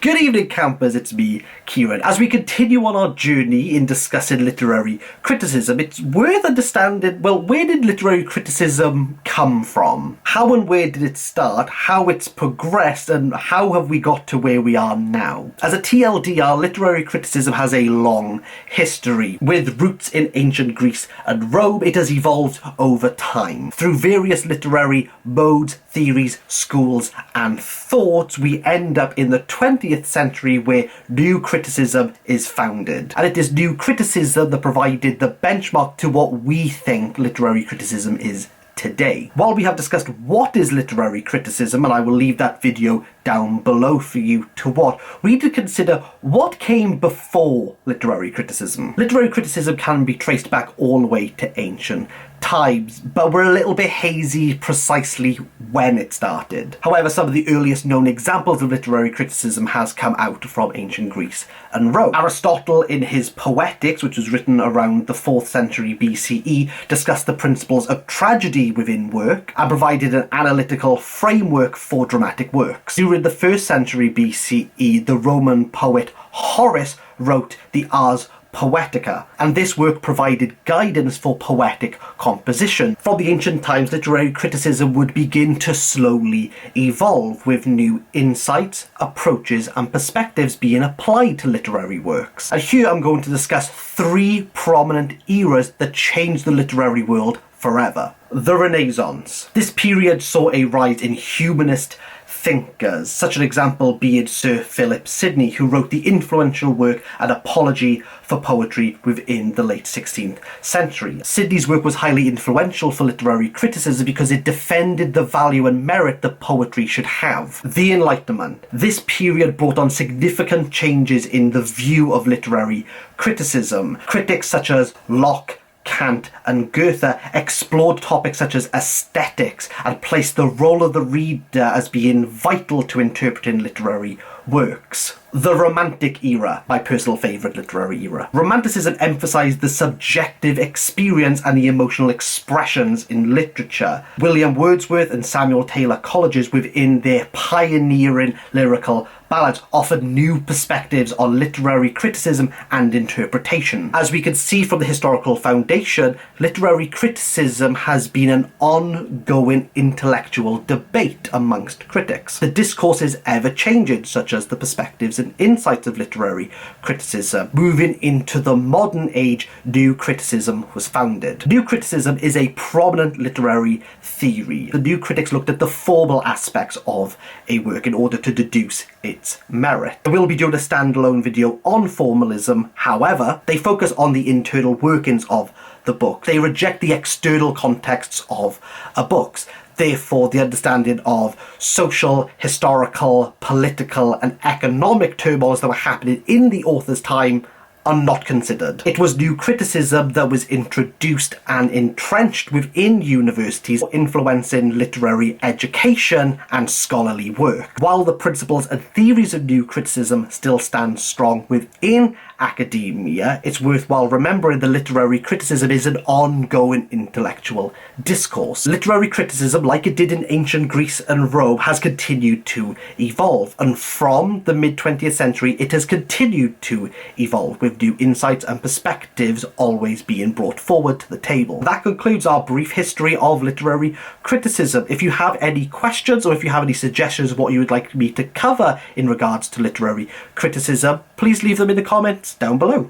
Good evening, campers, it's me, Kieran. As we continue on our journey in discussing literary criticism, it's worth understanding, well, where did literary criticism come from? How and where did it start, how it's progressed, and how have we got to where we are now? As a TLDR, literary criticism has a long history. With roots in ancient Greece and Rome, it has evolved over time. Through various literary modes, theories, schools, and thoughts, we end up in the 20th century where new criticism is founded. And it is new criticism that provided the benchmark to what we think literary criticism is today. While we have discussed what is literary criticism, and I will leave that video down below for you to watch, we need to consider what came before literary criticism. Literary criticism can be traced back all the way to ancient times, but we're a little bit hazy precisely when it started. However, some of the earliest known examples of literary criticism has come out from ancient Greece and Rome. Aristotle, in his Poetics, which was written around the 4th century BCE, discussed the principles of tragedy within work and provided an analytical framework for dramatic works. During the 1st century BCE, the Roman poet Horace wrote the Ars Poetica, and this work provided guidance for poetic composition. From the ancient times, literary criticism would begin to slowly evolve, with new insights, approaches, and perspectives being applied to literary works. And here I'm going to discuss 3 prominent eras that changed the literary world forever. The Renaissance. This period saw a rise in humanist thinkers, such an example being Sir Philip Sidney, who wrote the influential work An Apology for Poetry within the late 16th century. Sidney's work was highly influential for literary criticism because it defended the value and merit that poetry should have. The Enlightenment. This period brought on significant changes in the view of literary criticism. Critics such as Locke, Kant, and Goethe explored topics such as aesthetics and placed the role of the reader as being vital to interpreting literary works. The Romantic era, my personal favourite literary era. Romanticism emphasised the subjective experience and the emotional expressions in literature. William Wordsworth and Samuel Taylor Coleridge, within their pioneering lyrical ballads, offered new perspectives on literary criticism and interpretation. As we can see from the historical foundation, literary criticism has been an ongoing intellectual debate amongst critics. The discourse is ever-changing, such as the perspectives and insights of literary criticism. Moving into the modern age, new criticism was founded. New criticism is a prominent literary theory. The new critics looked at the formal aspects of a work in order to deduce its merit. I will be doing a standalone video on formalism, however, they focus on the internal workings of the book. They reject the external contexts of a book. Therefore, the understanding of social, historical, political, and economic turmoils that were happening in the author's time are not considered. It was new criticism that was introduced and entrenched within universities, influencing literary education and scholarly work. While the principles and theories of new criticism still stand strong within academia, it's worthwhile remembering that literary criticism is an ongoing intellectual discourse. Literary criticism, like it did in ancient Greece and Rome, has continued to evolve, and from the mid-20th century it has continued to evolve, with new insights and perspectives always being brought forward to the table. That concludes our brief history of literary criticism. If you have any questions or if you have any suggestions of what you would like me to cover in regards to literary criticism, please leave them in the comments down below.